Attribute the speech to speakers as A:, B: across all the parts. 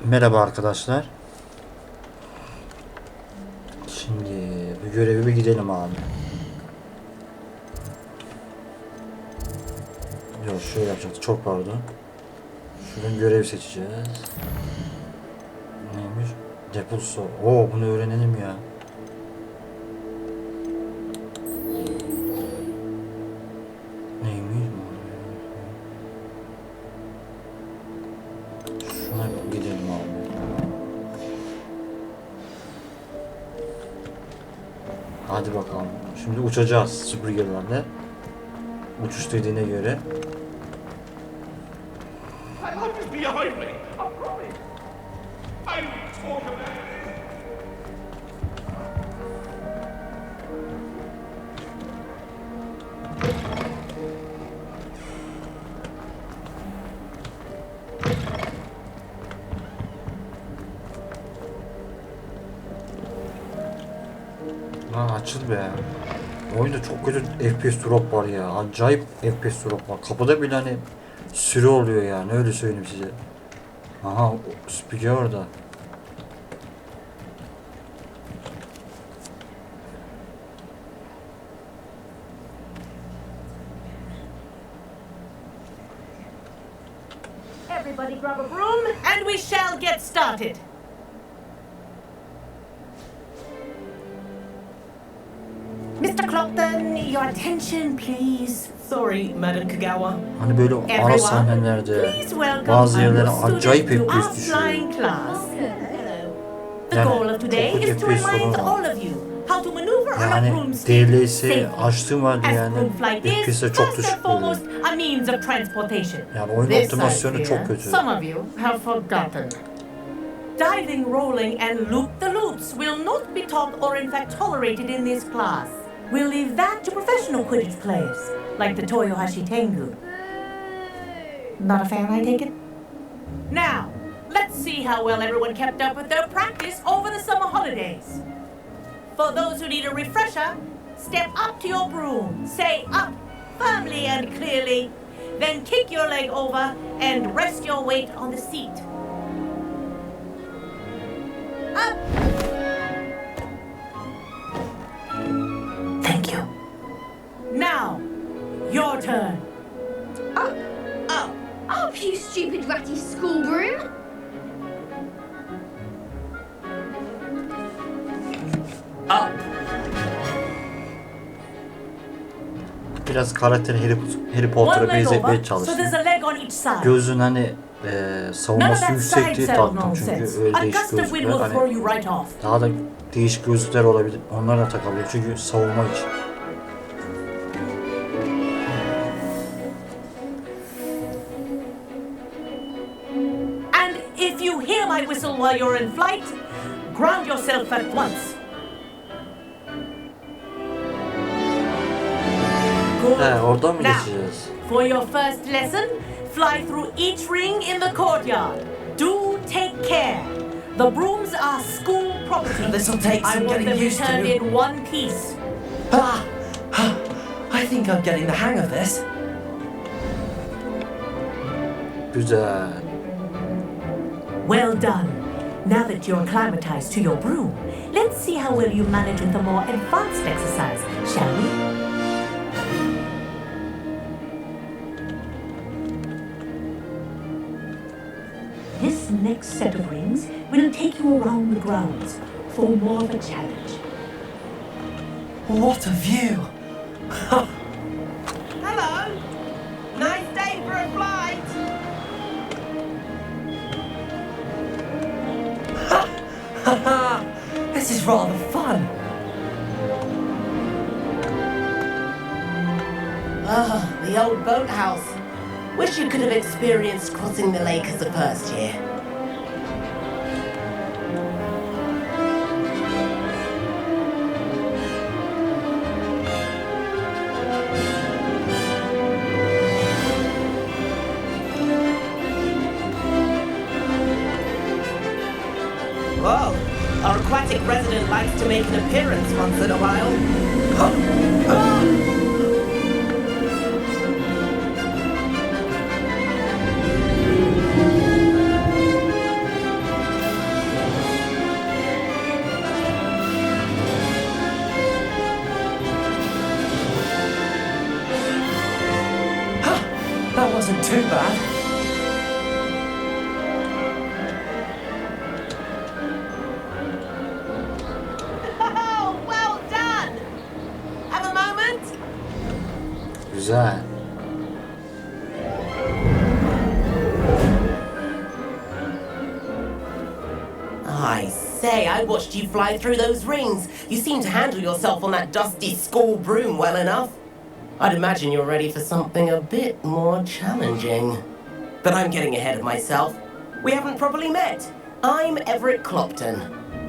A: Merhaba arkadaşlar. Şimdi bu görevi bir gidelim abi. Yok şöyle yapacağız. Çok pardon. Şuradan görev seçeceğiz. Neymiş? Depulso. Oo bunu öğrenelim ya. Neymiş? Şuna gidelim abi. Hadi bakalım. Şimdi uçacağız süpürgelerle. Uçuş dediğine göre. Lan açıl be. Oyunda çok kötü FPS drop var ya. Acayip FPS drop var. Kapıda bile hani sürü oluyor yani. Öyle söyleyeyim size. Aha süpürge orada.
B: Everybody grab a broom and we shall get started. Mr. Clockton, your attention please. Sorry, Madam Kagawa.
A: Hani böyle ara sahnelerde bazı yerlere acayip FPS düşüyor.
B: The goal of today is to remind all of you how to maneuver on a broomstick
A: DLS'i açtığım halde yani FPS'e çok düşük oluyor.
B: a means of transportation.
A: Yani oyun optimizasyonu çok kötü.
B: Some of you have forgotten. Diving, rolling, and loop the loops will not be taught or in fact tolerated in this class. We'll leave that to professional Quidditch players, like the Toyohashi Tengu. Not a fan, I take it? Now, let's see how well everyone kept up with their practice over the summer holidays. For those who need a refresher, step up to your broom, say up firmly and clearly, then kick your leg over and rest your weight on the seat. Up! Thank you. Now, your turn.
C: Up,
B: Up,
C: up, you stupid ratty school broom!
B: up.
A: Biraz karakteri Harry Potter'a
B: One leg
A: benzetmeye
B: over, so
A: çalıştım.
B: there's a leg on each side.
A: Gözün hani savunması yüksek diye taktım çünkü öyle
B: A
A: değişik
B: gust of wind
A: gözlükler
B: will throw
A: hani
B: you right off.
A: daha da değişik gözlükler olabilir. Onları da takabilir çünkü savunma için.
B: And if you hear my whistle while you're in flight, ground yourself at once. Good.
A: Oradan mı
B: Now,
A: geçeceğiz?
B: for your first lesson, fly through each ring in the courtyard. Do take care. The brooms are school property.
D: This'll take
B: I
D: some
B: want
D: getting
B: them
D: used
B: returned
D: to.
B: in one piece.
D: I think I'm getting the hang of this.
A: Güzel.
B: Well done. Now that you're acclimatized to your broom, let's see how well you manage with the more advanced exercise, shall we? This next set of rings will take you around the grounds for more of a challenge.
D: What a view!
B: Hello! Nice day for a flight!
D: This is rather fun.
E: Ah, the old boathouse. Wish you could have experienced crossing the lake as a first year. Whoa, our aquatic resident likes to make an appearance once in a while.
D: wasn't too bad.
E: Oh, well done! Have a moment?
A: Güzel.
E: I say, I watched you fly through those rings. You seem to handle yourself on that dusty school broom well enough. I'd imagine you're ready for something a bit more challenging. But I'm getting ahead of myself. We haven't properly met. I'm Everett Clopton.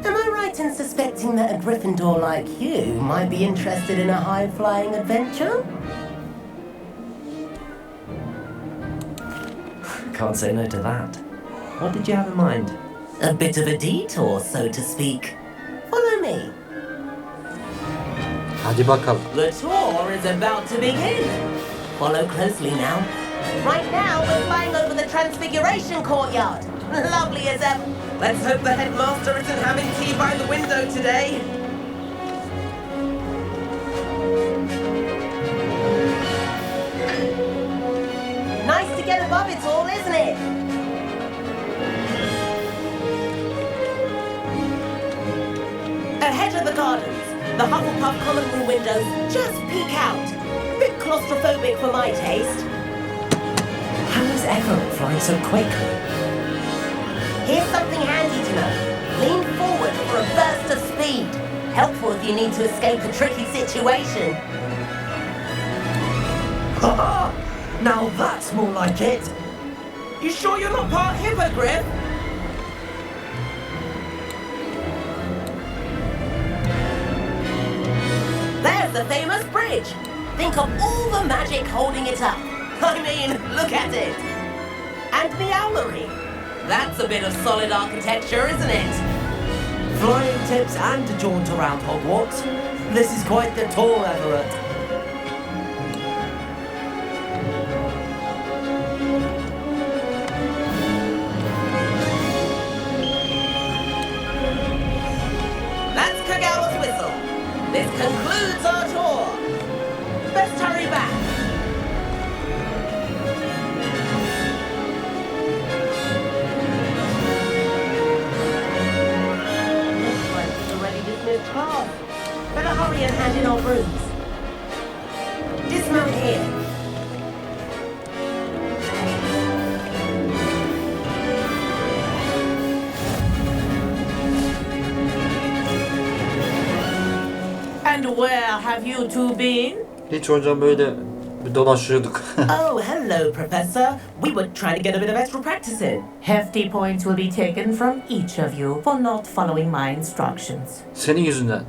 E: Am I right in suspecting that a Gryffindor like you might be interested in a high-flying adventure?
D: Can't say no to that. What did you have in mind?
E: A bit of a detour, so to speak. Follow me.
A: Hadi bakalım.
E: The tour is about to begin. Follow closely now. Right now, we're flying over the Transfiguration Courtyard. Lovely as ever. Let's hope the headmaster isn't having tea by the window today. Nice to get above it all, isn't it? Ahead of the gardens, the Hufflepuff common room windows just peek out. Bit claustrophobic for my taste.
D: How is Everett flying so quickly?
E: Here's something handy to know. Lean forward for a burst of speed. Helpful if you need to escape a tricky situation.
D: Now that's more like it.
E: You sure you're not part hippogriff? There's the famous bridge. Think of all the magic holding it up. I mean, look at it. And the owlery. That's a bit of solid architecture, isn't it?
D: Flying tips and a jaunt around Hogwarts. This is quite the tour, Everett.
E: That's Kagawa's whistle. This concludes our tour. Best hurry back. Looks like we've already dismissed class. Better hurry and hand in our brooms. Dismount here. And where have you two been?
A: Hiç hocam böyle bir dolaşıyorduk.
E: Oh, hello, Professor. We were trying to get a bit of extra practice in.
B: Hefty points will be taken from each of you for not following my instructions.
A: Senin yüzünden.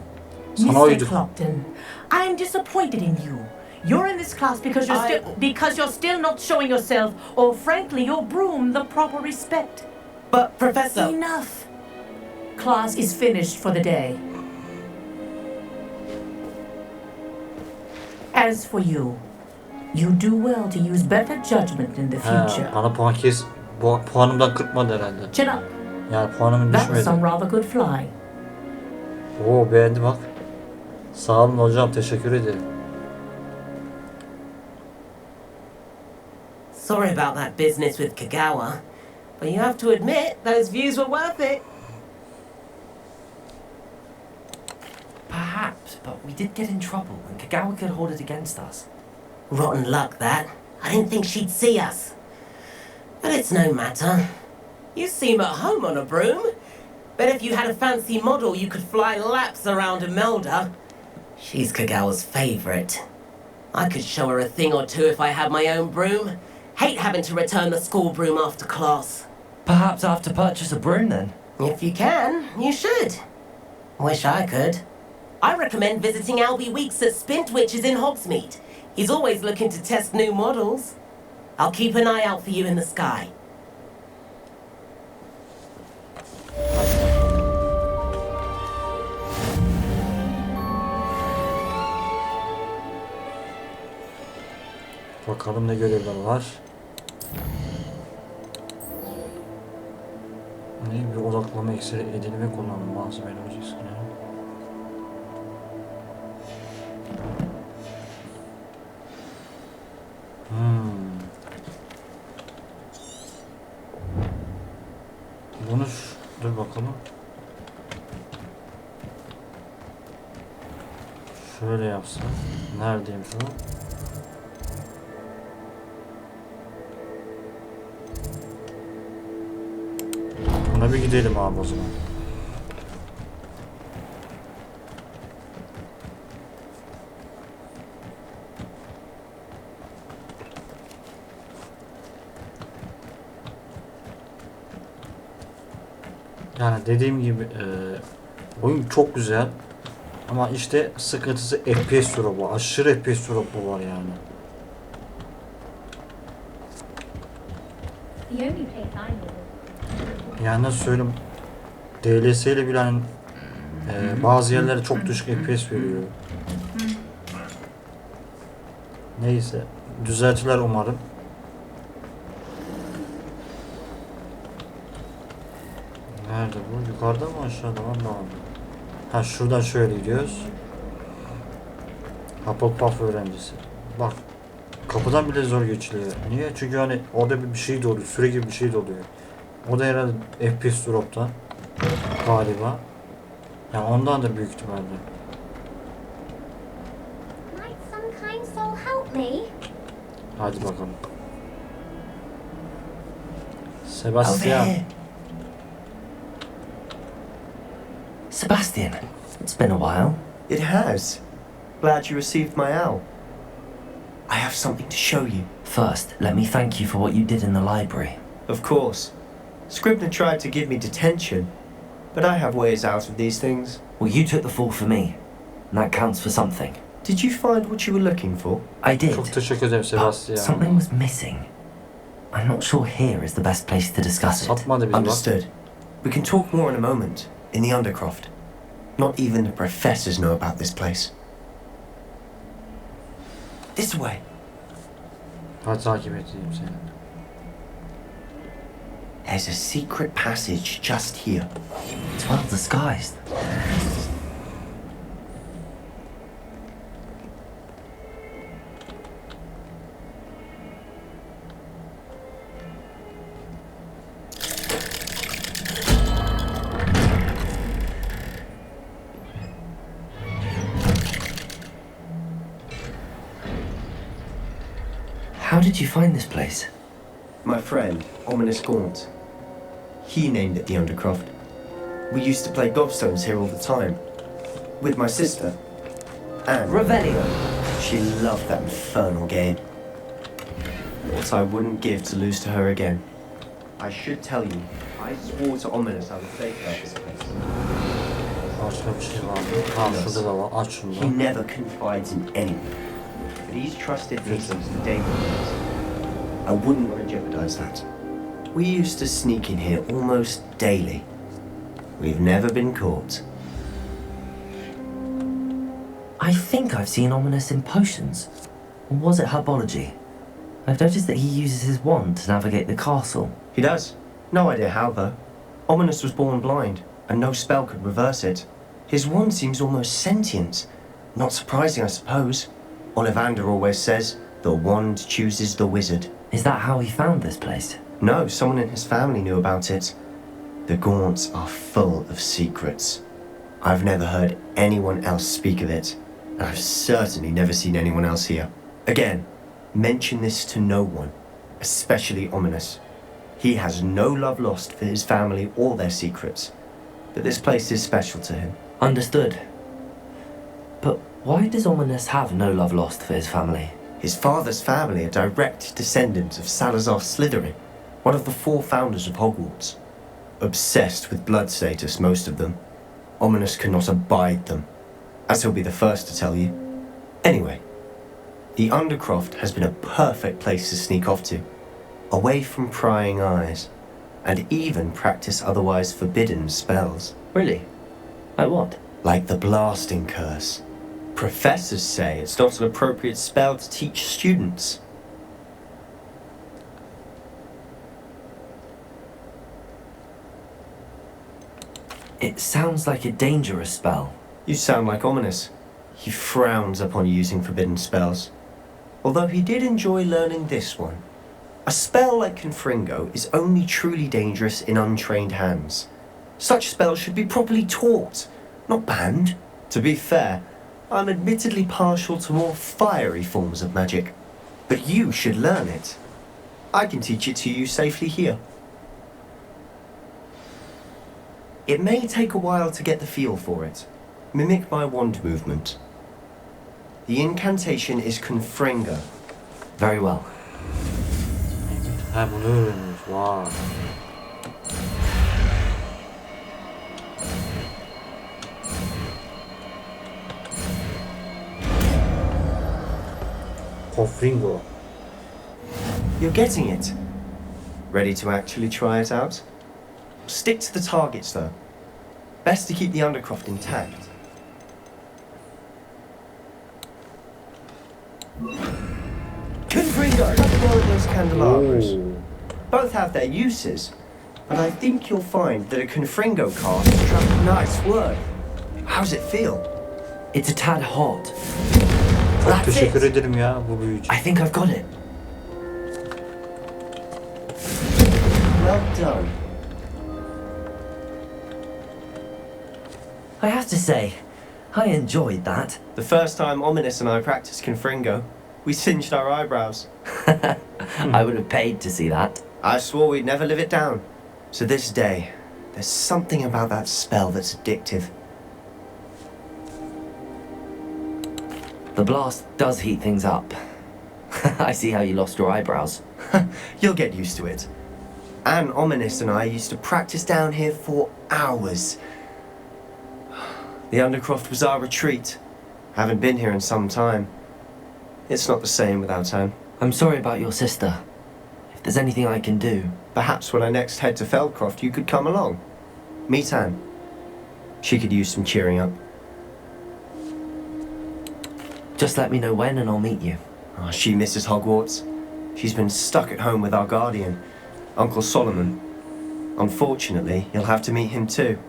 A: Sana
B: Mr.
A: uyduk.
B: Clopton, I'm disappointed in you. You're in this class because you're still not showing yourself, or frankly, your broom the proper respect.
E: But, Professor...
B: Enough. Class is finished for the day. As for you, you do well to use better judgment in the future.
A: Bana puan kes. Puanımdan kırpmadı herhalde.
B: Chin up.
A: Yani puanımın
B: That was
A: düşmedi.
B: some rather good flying.
A: Oo, beğendi bak. Sağ olun hocam, teşekkür ederim.
E: Sorry about that business with Kagawa, but you have to admit those views were worth it.
D: Perhaps, but we did get in trouble and Kagawa could hold it against us.
E: Rotten luck, that. I didn't think she'd see us. But it's no matter. You seem at home on a broom. Bet if you had a fancy model, you could fly laps around Imelda. She's Kagawa's favorite. I could show her a thing or two if I had my own broom. Hate having to return the school broom after class.
D: Perhaps I have to purchase a broom then.
E: If you can, you should. Wish I could. I recommend visiting Albie Weeks at Spintwitches in Hogsmeade. He's always looking to test new models. I'll keep an eye out for you in the sky.
A: Bakalım ne görevler var. Ne bir odaklama iksiri edilme kullanımı lazım olacaksın ya. Bunu dur bakalım. Şöyle yapsam. Neredeymiş o? Buna bir gidelim abi o zaman. Yani dediğim gibi oyun çok güzel ama işte sıkıntısı FPS drop'u. Aşırı FPS drop'u var yani.
C: The only place I know.
A: Yani nasıl söyleyeyim, DLS ile bile hani, bazı yerlere çok düşük FPS veriyor. Neyse, düzeltiler umarım. Nerede bu? Yukarıda mı aşağıda mı? Anlamadım. Ha şuradan şöyle gidiyoruz. Hufflepuff öğrencisi. Bak, kapıdan bile zor geçiliyor. Niye? Çünkü hani orada bir şey doluyor. Süre gibi bir şey doluyor. O da herhalde FPS drop'tan galiba. Yani ondandır büyük ihtimalle.
C: Might some kind soul help me?
A: Hadi bakalım.
D: Over
A: Sebastian.
D: here. Sebastian, it's been a while.
F: It has. Glad you received my owl. I have something to show you.
D: First, let me thank you for what you did in the library.
F: Of course. Scribner tried to give me detention, but I have ways out of these things.
D: Well, you took the fall for me, and that counts for something.
F: Did you find what you were looking for?
D: I did.
A: Çok teşekkür ederim
D: But
A: Sebastian.
D: something was missing. I'm not sure here is the best place to discuss it.
A: Satmadı bizi bak.
F: Understood. We can talk more in a moment, in the Undercroft. Not even the professors know about this place. This way.
A: Hadi takip edeyim seni.
F: There's a secret passage just here.
D: It's well disguised. How did you find this place?
F: My friend, Ominous Gaunt. He named it the Undercroft. We used to play gobstones here all the time. With my sister. Anne.
D: Revelio.
F: She loved that infernal game. What I wouldn't give to lose to her again. I should tell you, I swore to Ominous I would safeguard this place.
A: Başka bir şey var mı? Ha şurada da var. Aç şunu
F: He
A: da.
F: never confides in anyone. But he's trusted victims to dangerous. I wouldn't want to jeopardize that. We used to sneak in here almost daily. We've never been caught.
D: I think I've seen Ominous in potions. Or was it herbology? I've noticed that he uses his wand to navigate the castle.
F: He does. No idea how, though. Ominous was born blind, and no spell could reverse it. His wand seems almost sentient. Not surprising, I suppose. Ollivander always says, the wand chooses the wizard.
D: Is that how he found this place?
F: No, someone in his family knew about it. The Gaunts are full of secrets. I've never heard anyone else speak of it, and I've certainly never seen anyone else here. Again, mention this to no one, especially Ominous. He has no love lost for his family or their secrets, but this place is special to him.
D: Understood. But why does Ominous have no love lost for his family?
F: His father's family are direct descendants of Salazar Slytherin, one of the 4 founders of Hogwarts. Obsessed with blood status, most of them. Ominous cannot abide them, as he'll be the first to tell you. Anyway, the Undercroft has been a perfect place to sneak off to, away from prying eyes, and even practice otherwise forbidden spells.
D: Really? Like what?
F: Like the blasting curse. Professors say it's not an appropriate spell to teach students.
D: It sounds like a dangerous spell.
F: You sound like Ominous. He frowns upon using forbidden spells. Although he did enjoy learning this one. A spell like Confringo is only truly dangerous in untrained hands. Such spells should be properly taught, not banned. To be fair, I'm admittedly partial to more fiery forms of magic, but you should learn it. I can teach it to you safely here. It may take a while to get the feel for it. Mimic my wand movement. The incantation is Confringo.
D: Very well.
A: Ha bunu öğreniyoruz. Vay. Confringo.
F: You're getting it. Ready to actually try it out? Stick to the targets though. Best to keep the undercroft intact. Confringo! One of those candelabras.
A: Oo.
F: Both have their uses, but I think you'll find that a Confringo cast is a nice word. How's it feel?
D: It's a tad hot.
A: Çok
F: That's
A: teşekkür
F: it.
A: ederim ya bu büyücü.
D: I think I've got it.
F: Well done.
D: I have to say, I enjoyed that.
F: The first time Ominous and I practiced Confringo, we singed our eyebrows.
D: I would have paid to see that.
F: I swore we'd never live it down. So this day, there's something about that spell that's addictive.
D: The blast does heat things up. I see how you lost your eyebrows.
F: You'll get used to it. Anne, Ominous and I used to practice down here for hours. The Undercroft was our retreat. Haven't been here in some time. It's not the same without Anne.
D: I'm sorry about your sister. If there's anything I can do...
F: Perhaps when I next head to Feldcroft, you could come along. Meet Anne. She could use some cheering up.
D: Just let me know when and I'll meet you.
F: Oh, she misses Hogwarts. She's been stuck at home with our guardian, Uncle Solomon. Unfortunately, you'll have to meet him too.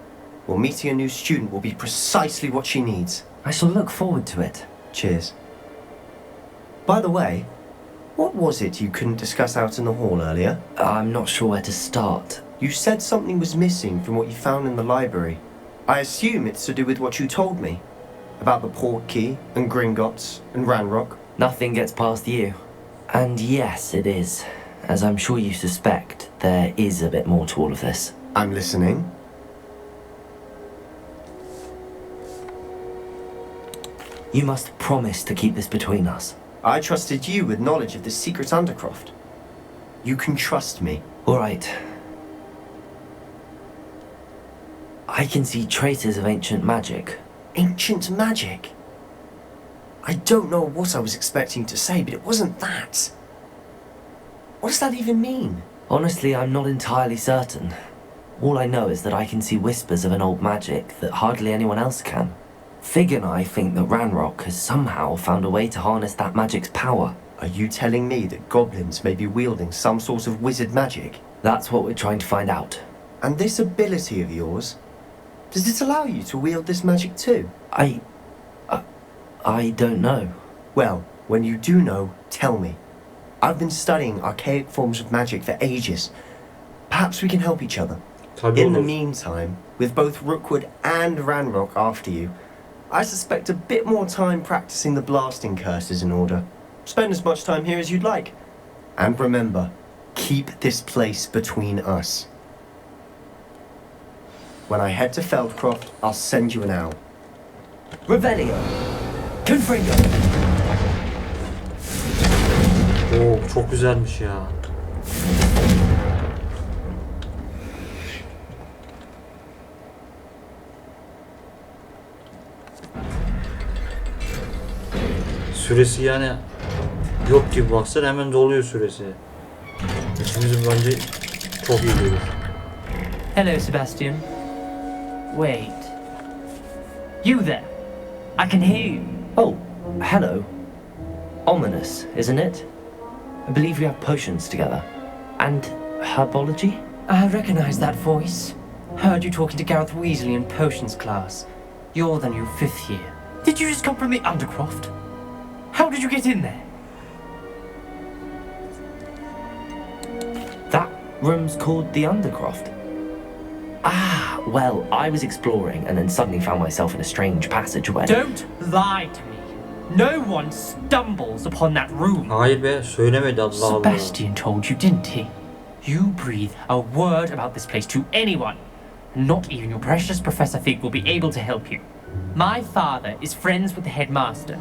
F: Well, meeting a new student will be precisely what she needs.
D: I shall look forward to it.
F: Cheers. By the way, what was it you couldn't discuss out in the hall earlier?
D: I'm not sure where to start.
F: You said something was missing from what you found in the library. I assume it's to do with what you told me. About the port key, and Gringotts, and Ranrock.
D: Nothing gets past you. And yes, it is. As I'm sure you suspect, there is a bit more to all of this.
F: I'm listening.
D: You must promise to keep this between us.
F: I trusted you with knowledge of the secret Undercroft. You can trust me.
D: All right. I can see traces of ancient magic.
F: Ancient magic? I don't know what I was expecting to say, but it wasn't that. What does that even mean?
D: Honestly, I'm not entirely certain. All I know is that I can see whispers of an old magic that hardly anyone else can. Fig and I think that Ranrock has somehow found a way to harness that magic's power.
F: Are you telling me that goblins may be wielding some sort of wizard magic?
D: That's what we're trying to find out.
F: And this ability of yours, does it allow you to wield this magic too?
D: I don't know.
F: Well, when you do know, tell me. I've been studying archaic forms of magic for ages. Perhaps we can help each other.
A: Tabii
F: In the
A: olur.
F: meantime, with both Rookwood and Ranrock after you, I suspect a bit more time practicing the blasting curse is in order. Spend as much time here as you'd like. And remember, keep this place between us. When I head to Feldcroft, I'll send you an owl.
D: Revelio! Confringo!
A: Oo çok güzelmiş ya. Süresi yani yok gibi, baksana hemen doluyor süresi. İşimizin bence çok iyi görür.
G: Hello, Sebastian. Wait. You there? I can hear you.
D: Oh, hello. Ominous, isn't it? I believe we have potions together. And herbology?
G: I recognize that voice. Heard you talking to Gareth Weasley in potions class. You're the new 5th year. Did you just come from the Undercroft? How did you get in there?
D: Rooms called the Undercroft? Ah, well, I was exploring and then suddenly found myself in a strange passageway.
G: Don't lie to me. No one stumbles upon that room.
A: Hayır be, söylemedi Allah Allah.
G: Sebastian told you, didn't he? You breathe a word about this place to anyone. Not even your precious Professor Fig will be able to help you. My father is friends with the headmaster.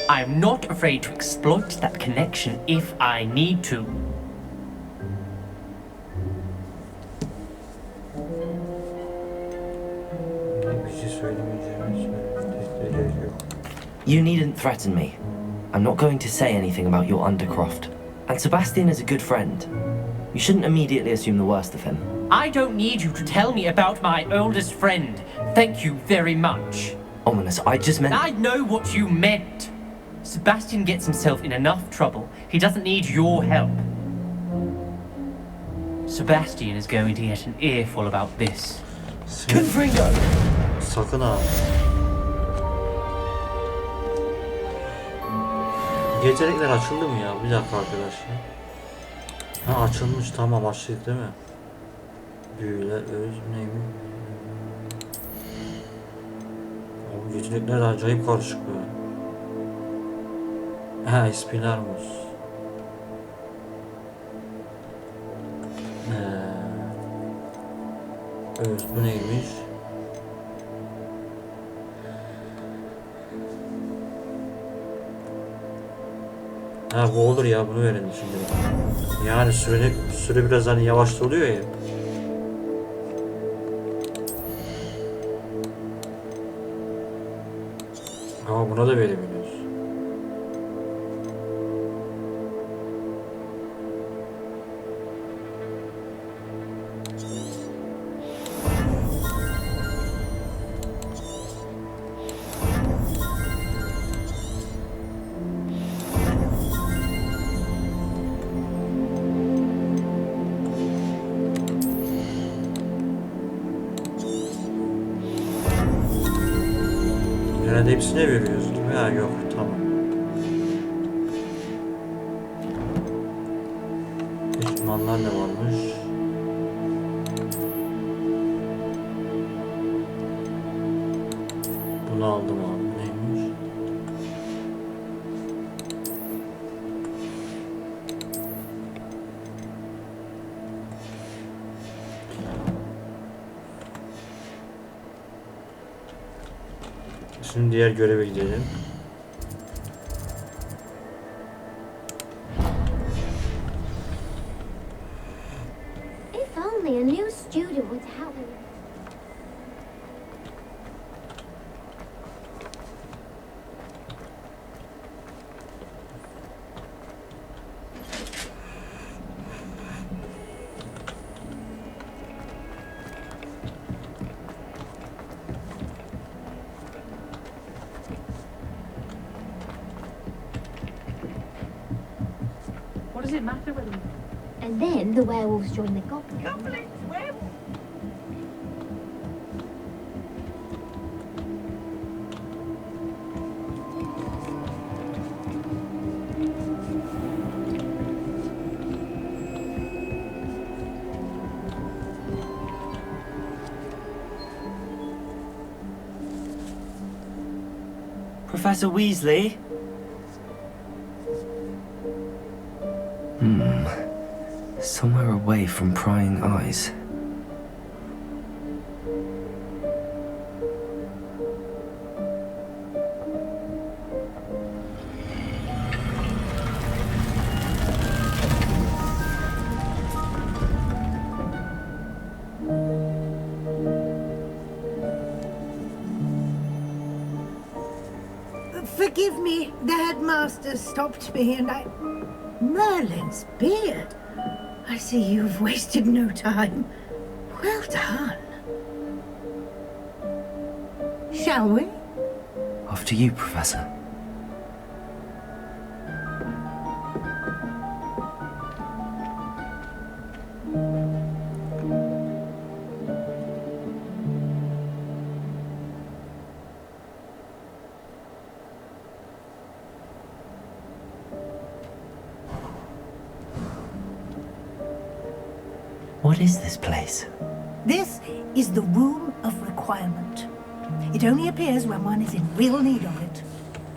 G: I am not afraid to exploit that connection if I need to.
A: Bir şey söylemeyeceğimi söyledi.
D: You needn't threaten me. I'm not going to say anything about your Undercroft. And Sebastian is a good friend. You shouldn't immediately assume the worst of him.
G: I don't need you to tell me about my oldest friend. Thank you very much.
D: Ominous, I just meant...
G: I know what you meant. Sebastian gets himself in enough trouble. He doesn't need your help. Sebastian is going to get an earful about this.
D: Confringo!
A: Sakın ha. Yetenekler açıldı mı ya? Bir dakika arkadaşlar. Ha açılmış, tamam, açtık değil mi? Büyüler, öz neymiş? Abi yetenekler acayip karışık böyle. Ha Espinarmus. Öz bu neymiş? Ha bu olur ya, bunu verelim şimdi. Yani süre biraz hani yavaş oluyor ya. Ama buna da verebiliyoruz. Herhalde hepsine veriyoruz gibi. Ha yok, tamam. Düşmanlar ne varmış? Bunu aldım abi. Neymiş? Şimdi diğer göreve gidelim.
C: If only a new student would help me.
B: What does it matter whether...
C: And then the werewolves join the goblins.
D: Professor Weasley? Somewhere away from prying eyes.
H: Forgive me, the headmaster stopped me and I... Merlin's beard. I see you've wasted no time. Well done. Shall we?
D: After you, Professor. What is this place?
H: This is the Room of Requirement. It only appears when one is in real need of it.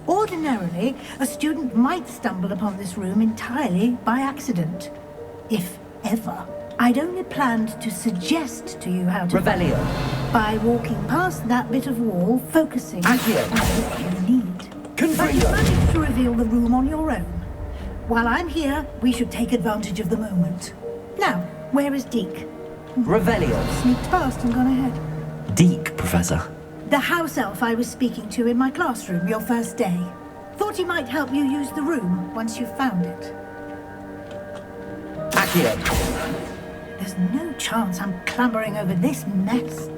H: Ordinarily, a student might stumble upon this room entirely by accident. If ever. I'd only planned to suggest to you how to...
D: Revelio.
H: By walking past that bit of wall, focusing on
D: Accio.
H: what you need. But you
D: Confringo.
H: managed to reveal the room on your own. While I'm here, we should take advantage of the moment. Now, where is Deke?
D: Revelio.
H: Sneaked past and gone ahead.
D: Deke, Professor.
H: The house elf I was speaking to in my classroom your first day. Thought he might help you use the room once you found it.
D: Accio.
H: There's no chance I'm clambering over this mess.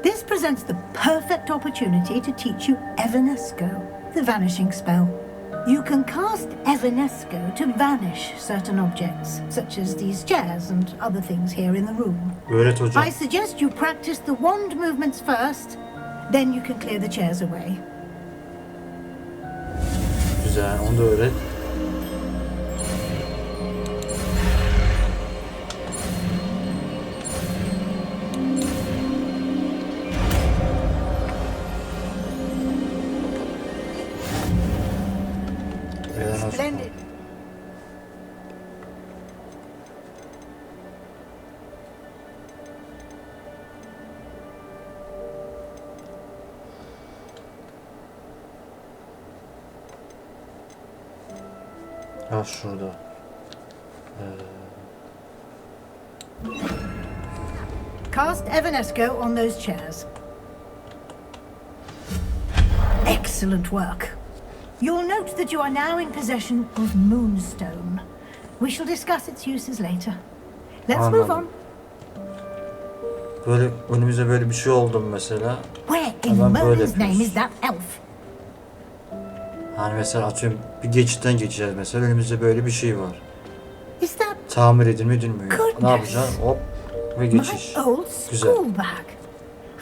H: This presents the perfect opportunity to teach you Evanesco, the vanishing spell. You can cast Evanesco to vanish certain objects, such as these chairs and other things here in the room.
A: Öğret hocam.
H: I suggest you practice the wand movements first, then you can clear the chairs away.
A: Güzel, onu da öğret.
H: Splendid.
A: Ha şurada.
H: Cast Evanesco on those chairs. Excellent work. You'll note that you are now in possession of Moonstone. We shall discuss its uses later. Let's move on.
A: Böyle önümüze böyle bir şey oldu mesela.
H: Where in
A: Hemen böyle
H: Merlin's name
A: yapıyoruz.
H: is that elf?
A: Hani mesela atıyorum bir geçitten geçeceğiz mesela önümüzde böyle bir şey var.
H: Is that
A: Tamir edilme edilmiyor.
H: Goodness.
A: Ne yapacağız? Hop ve geçiş.
H: my old
A: Güzel.
H: school bag?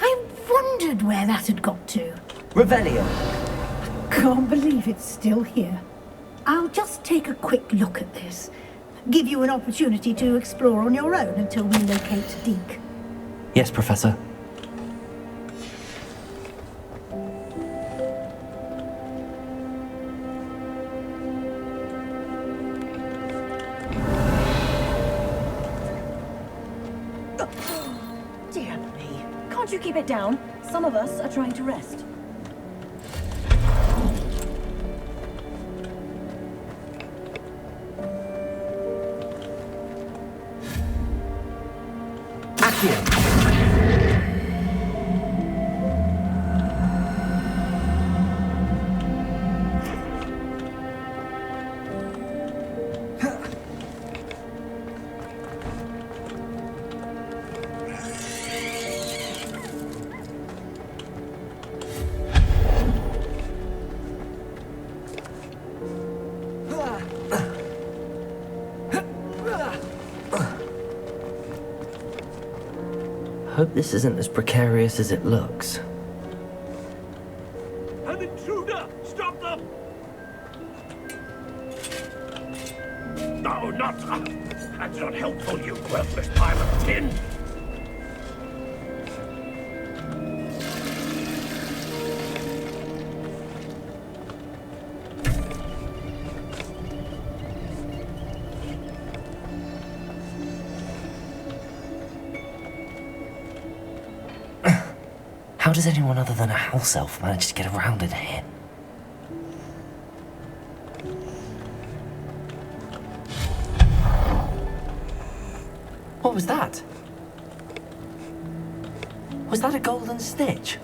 H: I wondered where that had got to.
D: Revelio.
H: Can't believe it's still here. I'll just take a quick look at this. Give you an opportunity to explore on your own until we locate Deke.
D: Yes, Professor.
I: Dear me. Can't you keep it down? Some of us are trying to rest.
D: Accio. Hope this isn't as precarious as it looks.
J: An intruder! Stop them! No, not... that's not helpful, you worthless pile of tin!
D: How does anyone other than a house elf manage to get around in here? What was that? Was that a golden stitch?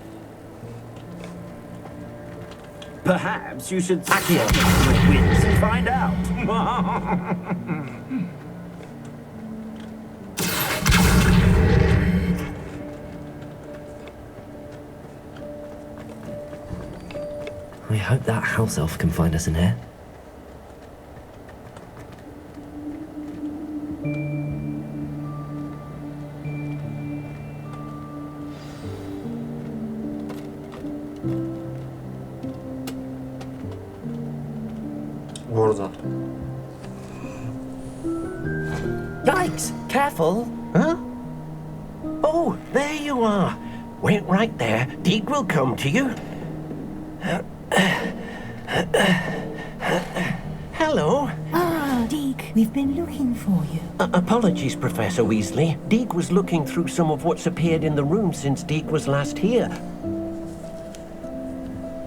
J: Perhaps you should
D: Accio.
J: your wits and find out.
D: We hope that house elf can find us in here.
A: Orada.
D: Careful.
J: Huh? Oh, there you are. Wait right there. Deke will come to you. Hello.
H: Ah, Deke, we've been looking for you.
J: Apologies, Professor Weasley. Deke was looking through some of what's appeared in the room since Deke was last here.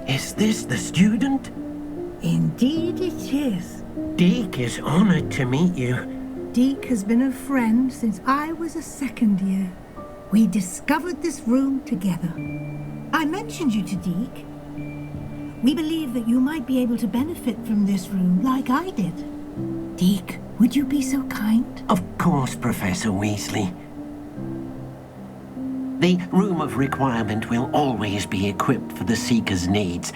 J: Is this the student?
H: Indeed it is.
J: Deke is honored to meet you.
H: Deke has been a friend since I was a second year. We discovered this room together. I mentioned you to Deke. We believe that you might be able to benefit from this room like I did. Deke, would you be so kind?
J: Of course, Professor Weasley. The Room of Requirement will always be equipped for the Seeker's needs.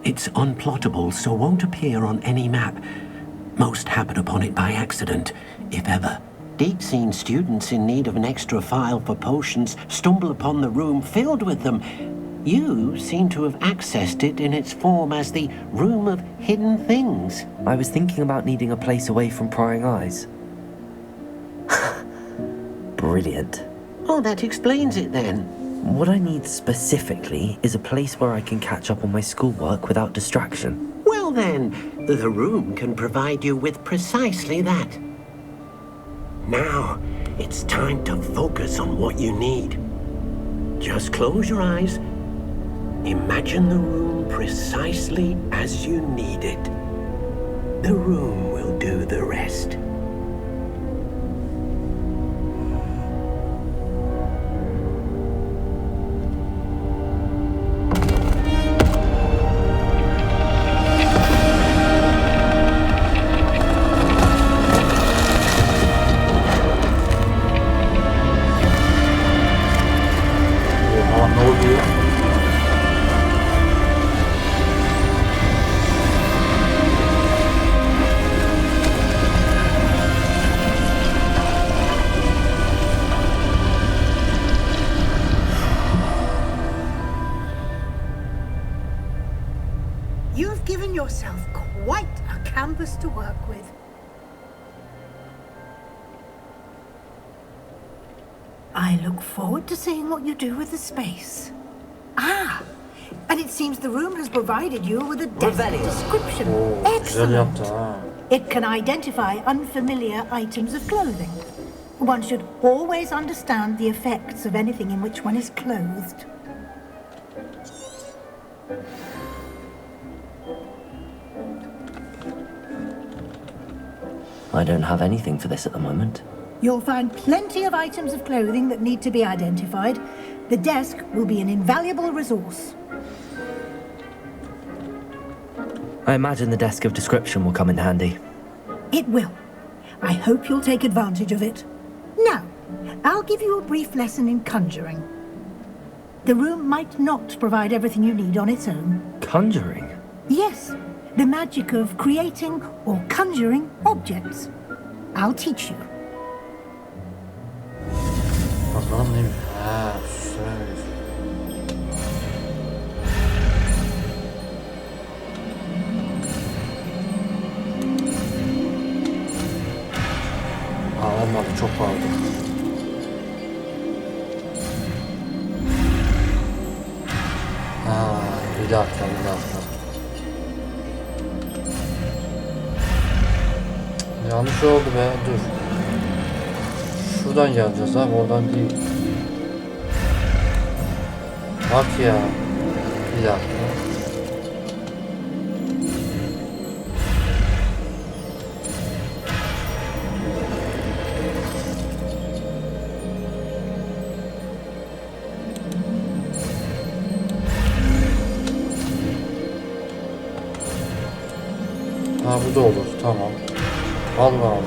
J: It's unplottable, so won't appear on any map. Most happen upon it by accident, if ever. Deke's seen students in need of an extra file for potions stumble upon the room filled with them. You seem to have accessed it in its form as the Room of Hidden Things.
D: I was thinking about needing a place away from prying eyes. Brilliant.
J: Oh, that explains it then.
D: What I need specifically is a place where I can catch up on my schoolwork without distraction.
J: Well then, the room can provide you with precisely that. Now, it's time to focus on what you need. Just close your eyes. Imagine the room precisely as you need it. The room will do the rest.
H: You've given yourself quite a canvas to work with. I look forward to seeing what you do with the space. Ah, and it seems the room has provided you with a desk description.
A: Oo, güzel yaptı ha.
H: It can identify unfamiliar items of clothing. One should always understand the effects of anything in which one is clothed.
D: I don't have anything for this at the moment.
H: You'll find plenty of items of clothing that need to be identified. The desk will be an invaluable resource.
D: I imagine the desk of description will come in handy.
H: It will. I hope you'll take advantage of it. Now, I'll give you a brief lesson in conjuring. The room might not provide everything you need on its own.
D: Conjuring?
H: Yes, the magic of creating or conjuring objects. I'll teach you.
A: Bakalım neymiş? Ha, süslememiş. Ha, olmadı, çok pahalı. Ha, bir dakika. Yanlış oldu be, dur. Şuradan geleceğiz abi, oradan değil. Bak ya. Bir dakika. Ha, bu da olur, tamam. Allah.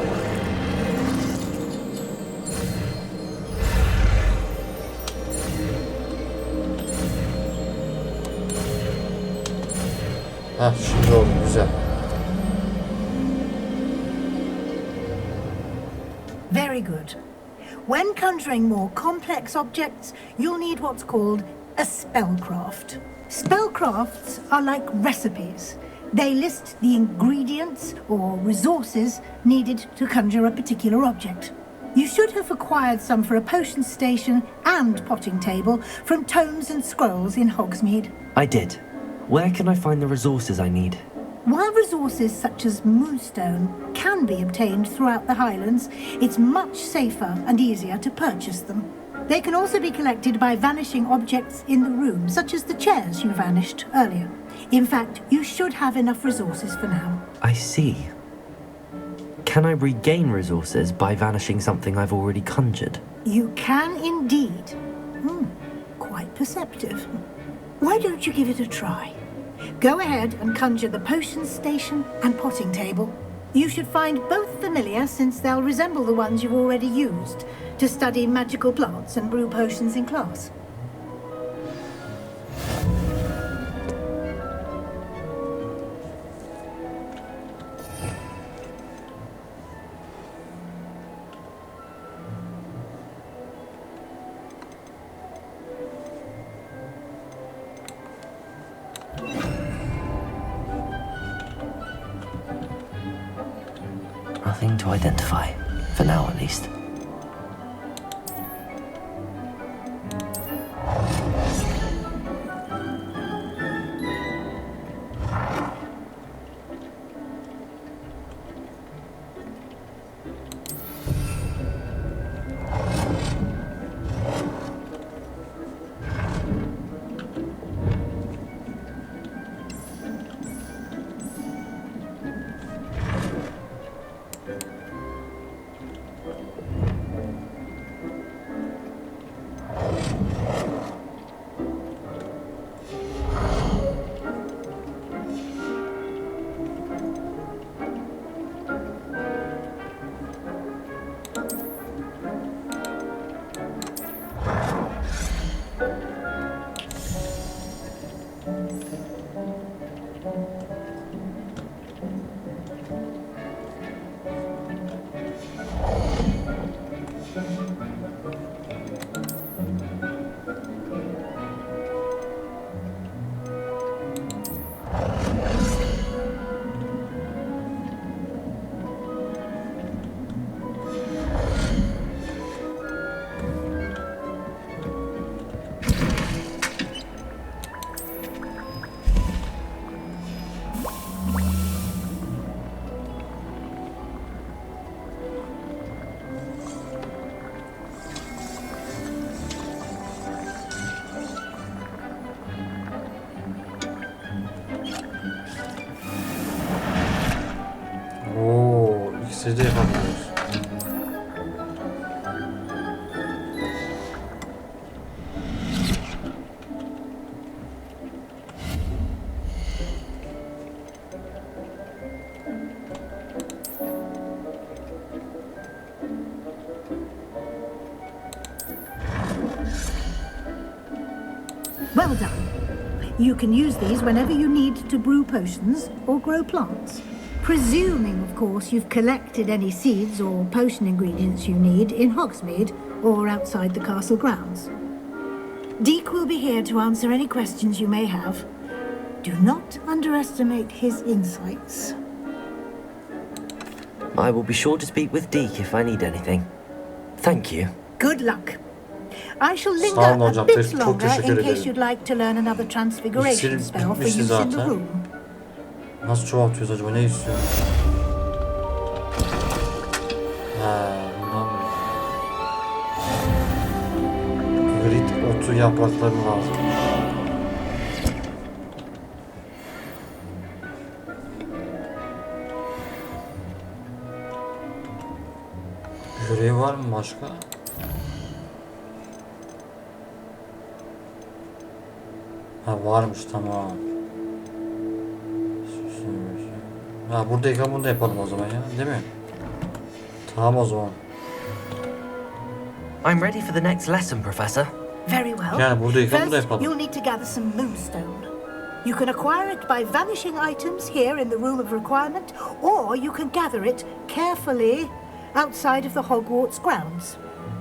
A: Ha, şimdi oldu, güzel.
H: Very good. When conjuring more complex objects, you'll need what's called a spellcraft. Spellcrafts are like recipes. They list the ingredients or resources needed to conjure a particular object. You should have acquired some for a potion station and potting table from tomes and scrolls in Hogsmeade.
D: I did. Where can I find the resources I need?
H: While resources such as moonstone can be obtained throughout the Highlands, it's much safer and easier to purchase them. They can also be collected by vanishing objects in the room, such as the chairs you vanished earlier. In fact, you should have enough resources for now.
D: I see. Can I regain resources by vanishing something I've already conjured?
H: You can indeed. Quite perceptive. Why don't you give it a try? Go ahead and conjure the potion station and potting table. You should find both familiar, since they'll resemble the ones you've already used to study magical plants and brew potions in class.
D: Nothing to identify, for now at least.
A: İkisi de yapamıyoruz.
H: Well done. You can use these whenever you need to brew potions or grow plants. Presuming, of course, you've collected any seeds or potion ingredients you need in Hogsmeade or outside the castle grounds. Deke will be here to answer any questions you may have. Do not underestimate his insights.
D: I will be sure to speak with Deke if I need anything. Thank you.
H: Good luck. I shall linger
A: Sağ olun
H: a
A: hocam,
H: bit
A: çok
H: longer
A: teşekkür
H: in case
A: ederim.
H: you'd like to learn another transfiguration
A: İksir
H: spell for
A: bitmişti
H: use in the
A: zaten.
H: room.
A: Nasıl çoğaltıyoruz acaba? Ne istiyor? Bundan mı? Grit otu yaprakları lazım. Görev var mı başka? Ha varmış, tamam. Ha buradayken bunu da yapalım o zaman ya, değil mi? Tamam o zaman.
D: I'm ready for the next lesson, Professor.
H: Very well.
A: Yani buradayken bunu da
H: First,
A: yapalım.
H: you'll need to gather some moonstone. You can acquire it by vanishing items here in the Room of Requirement, or you can gather it carefully outside of the Hogwarts grounds.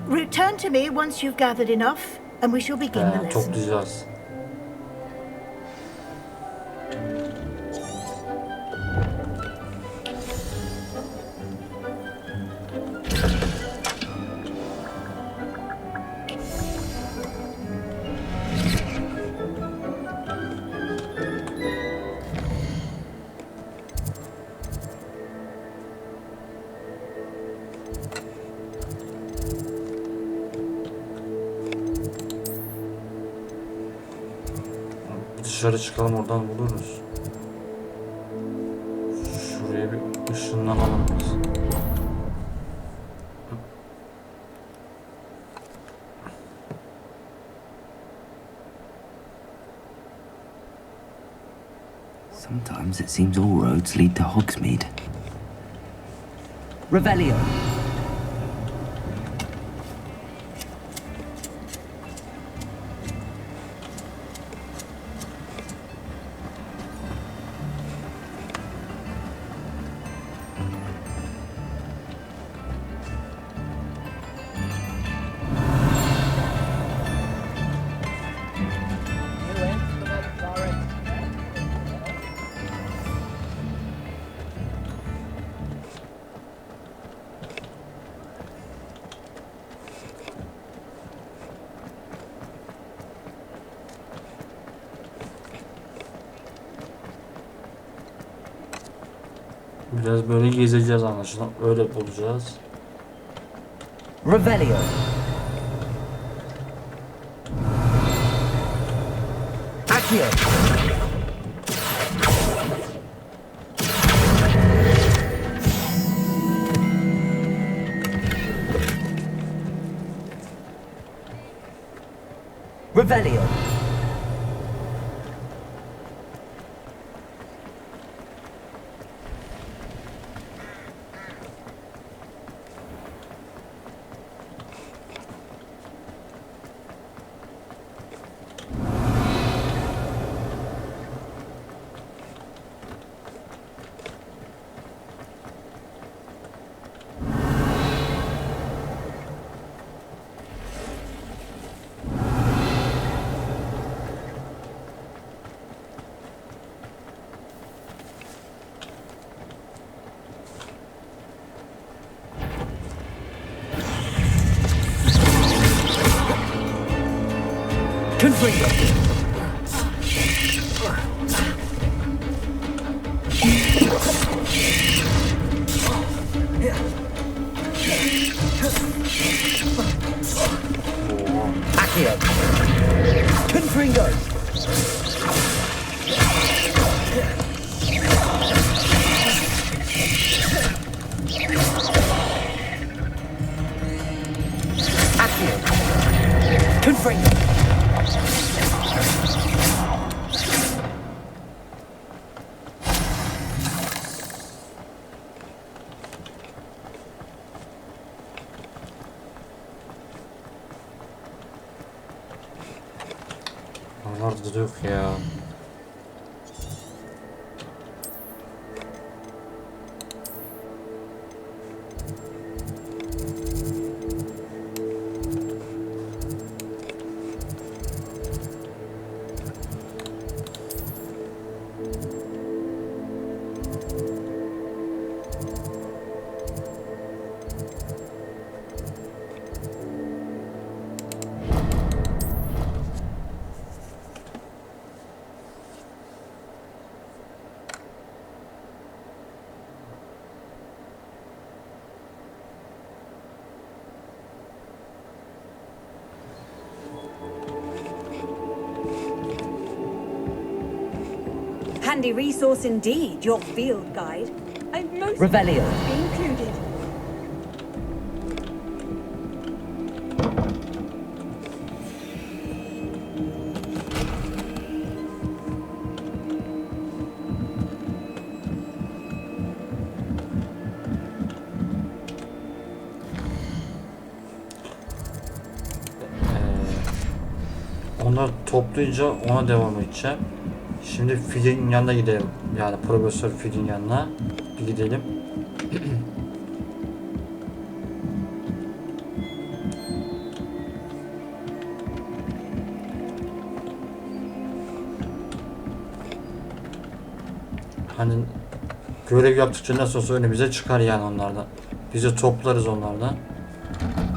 H: Return to me once you've gathered enough, and we shall begin the lesson.
A: Toplayacağız. dışarı çıkalım, oradan buluruz. Şuraya bir ışınlanalım biz.
D: Sometimes it seems all roads lead to Hogsmeade. Revelio.
A: Biraz böyle gezeceğiz anlaşılan. Öyle bulacağız.
D: Revelio. Accio. Revelio. Confringo. Accio. Confringo. Accio. Confringo.
A: Oralarda da yok ya.
I: Handy resource indeed, your field guide. I'm most
D: Revelio.
I: included.
A: Onları toplayınca ona devam edeceğim. Şimdi Fid'in yanına gidelim. Yani Profesör Fid'in yanına bir gidelim. Hani görev yaptıkça nasıl olsa önümüze çıkar yani onlardan. Biz de toplarız onlardan.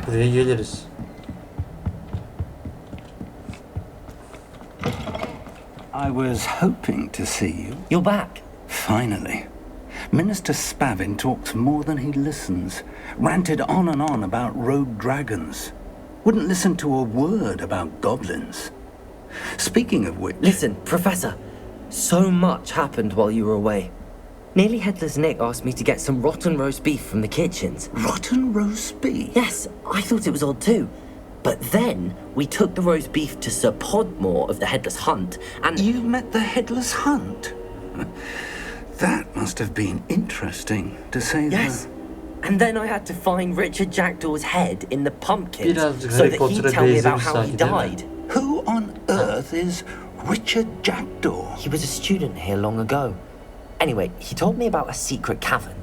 A: Buraya geliriz.
K: I was hoping to see you.
D: You're back.
K: Finally. Minister Spavin talks more than he listens. Ranted on and on about rogue dragons. Wouldn't listen to a word about goblins. Speaking of which...
D: Listen, Professor. So much happened while you were away. Nearly Headless Nick asked me to get some rotten roast beef from the kitchens.
K: Rotten roast beef?
D: Yes, I thought it was odd too. But then we took the roast beef to Sir Podmore of the Headless Hunt, and...
K: You met the Headless Hunt? That must have been interesting, to say the...
D: Yes. And then I had to find Richard Jackdaw's head in the pumpkins
A: Birazcık
D: so
A: Harry
D: that
A: Potter'a
D: he'd tell me about
A: benzemiş
D: how he
A: sanki, değil mi?
D: died.
K: Who on earth is Richard Jackdaw?
D: He was a student here long ago. Anyway, he told me about a secret cavern.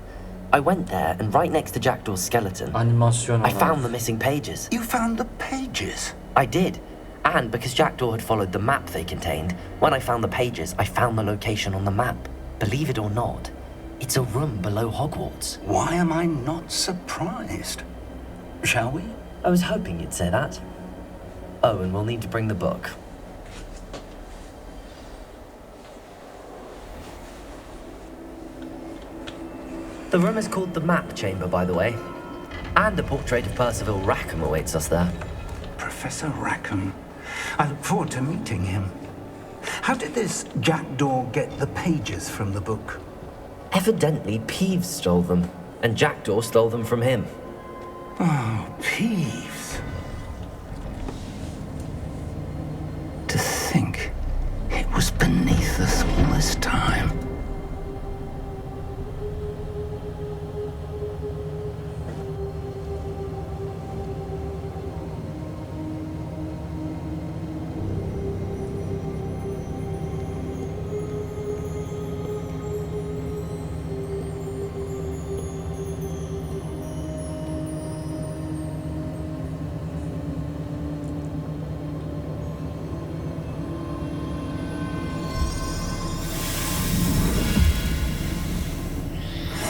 D: I went there, and right next to Jackdaw's skeleton,
A: Animasyon
D: I
A: olarak.
D: found the missing pages.
K: You found the pages?
D: I did. And because Jackdaw had followed the map they contained, when I found the pages, I found the location on the map. Believe it or not, it's a room below Hogwarts.
K: Why am I not surprised? Shall we?
D: I was hoping you'd say that. Oh, and we'll need to bring the book. The room is called the Map Chamber, by the way. And a portrait of Percival Rackham awaits us there.
K: Professor Rackham. I look forward to meeting him. How did this Jackdaw get the pages from the book?
D: Evidently, Peeves stole them, and Jackdaw stole them from him.
K: Oh, Peeves. To think it was beneath us all this time.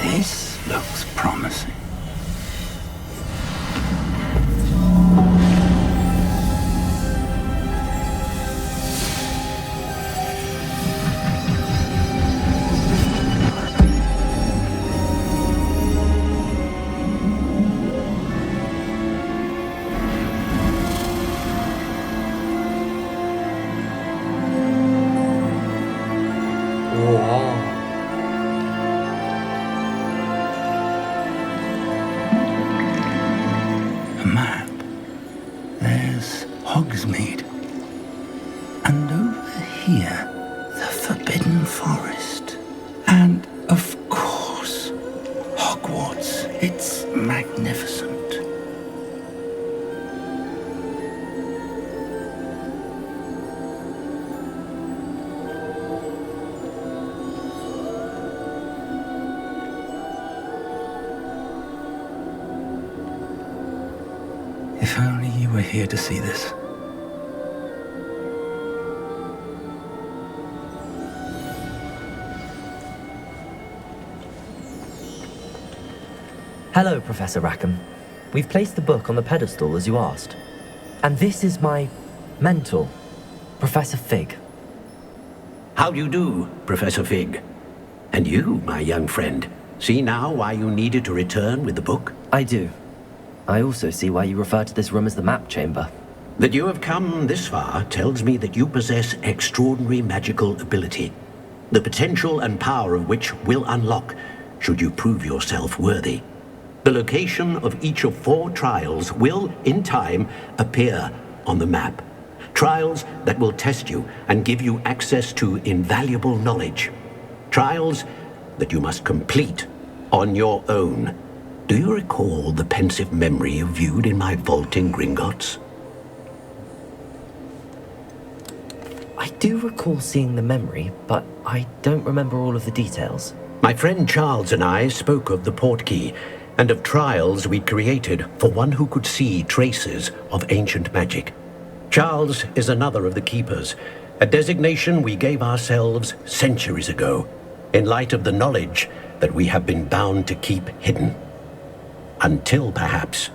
K: This looks promising.
A: Oha.
K: A map. There's Hogsmeade. And over here, the Forbidden Forest. And, of course, Hogwarts. It's magnificent. If only you were here to see this.
D: Hello, Professor Rackham. We've placed the book on the pedestal as you asked. And this is my mentor, Professor Fig.
J: How do you do, Professor Fig? And you, my young friend, see now why you needed to return with the book?
D: I do. I also see why you refer to this room as the Map Chamber.
J: That you have come this far tells me that you possess extraordinary magical ability, the potential and power of which will unlock should you prove yourself worthy. The location of each of 4 trials will, in time, appear on the map. Trials that will test you and give you access to invaluable knowledge. Trials that you must complete on your own. Do you recall the pensive memory you viewed in my vault in Gringotts?
D: I do recall seeing the memory, but I don't remember all of the details.
J: My friend Charles and I spoke of the portkey and of trials we created for one who could see traces of ancient magic. Charles is another of the keepers, a designation we gave ourselves centuries ago, in light of the knowledge that we have been bound to keep hidden. Until perhaps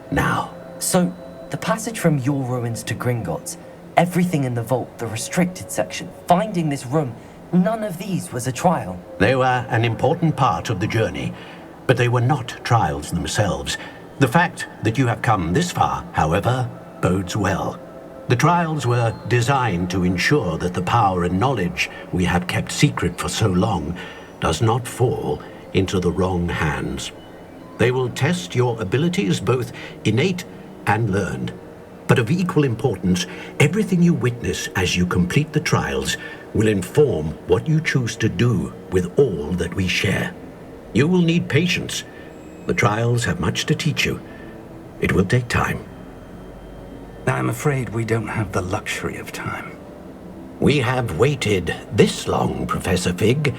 J: now.
D: So, the passage from your ruins to Gringotts, everything in the vault, the restricted section, finding this room, none of these was a trial.
J: They were an important part of the journey, but they were not trials themselves. The fact that you have come this far, however, bodes well. The trials were designed to ensure that the power and knowledge we have kept secret for so long does not fall into the wrong hands. They will test your abilities, both innate and learned. But of equal importance, everything you witness as you complete the trials will inform what you choose to do with all that we share. You will need patience. The trials have much to teach you. It will take time.
K: I'm afraid we don't have the luxury of time.
J: We have waited this long, Professor Fig.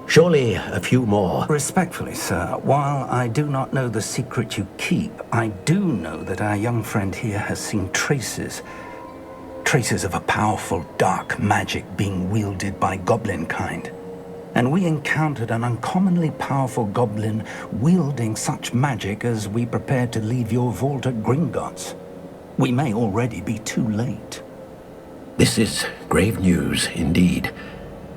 J: Surely a few more.
K: Respectfully, sir, while I do not know the secret you keep, I do know that our young friend here has seen traces of a powerful dark magic being wielded by goblin kind. And we encountered an uncommonly powerful goblin wielding such magic as we prepare to leave your vault at Gringotts. We may already be too late.
J: This is grave news indeed.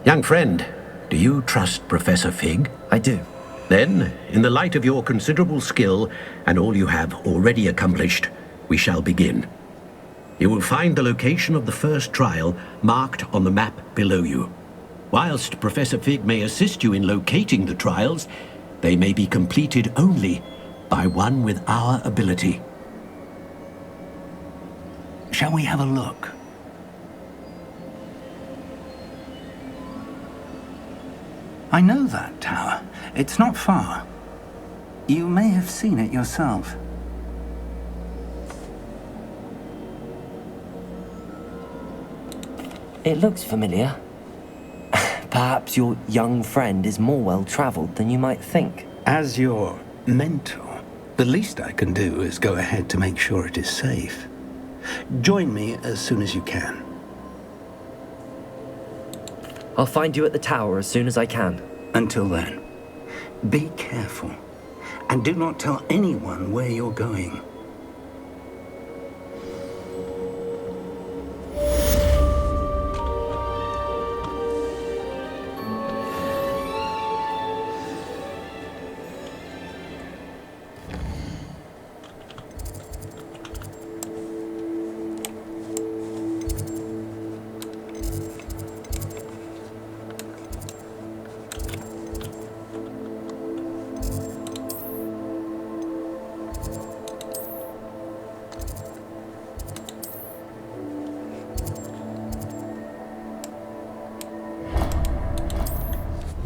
J: Young friend, do you trust Professor Fig?
D: I do.
J: Then, in the light of your considerable skill and all you have already accomplished, we shall begin. You will find the location of the first trial marked on the map below you. Whilst Professor Fig may assist you in locating the trials, they may be completed only by one with our ability.
K: Shall we have a look? I know that tower. It's not far. You may have seen it yourself.
D: It looks familiar. Perhaps your young friend is more well-traveled than you might think.
K: As your mentor, the least I can do is go ahead to make sure it is safe. Join me as soon as you can.
D: I'll find you at the tower as soon as I can.
K: Until then, be careful, and do not tell anyone where you're going.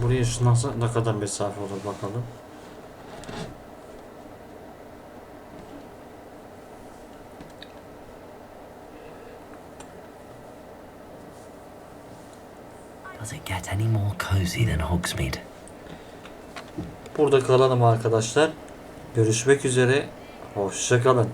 A: Buraya ışınlansa ne kadar mesafe olur bakalım.
D: Does it get any more cozy than Hogsmeade?
A: Burada kalalım arkadaşlar. Görüşmek üzere. Hoşça kalın.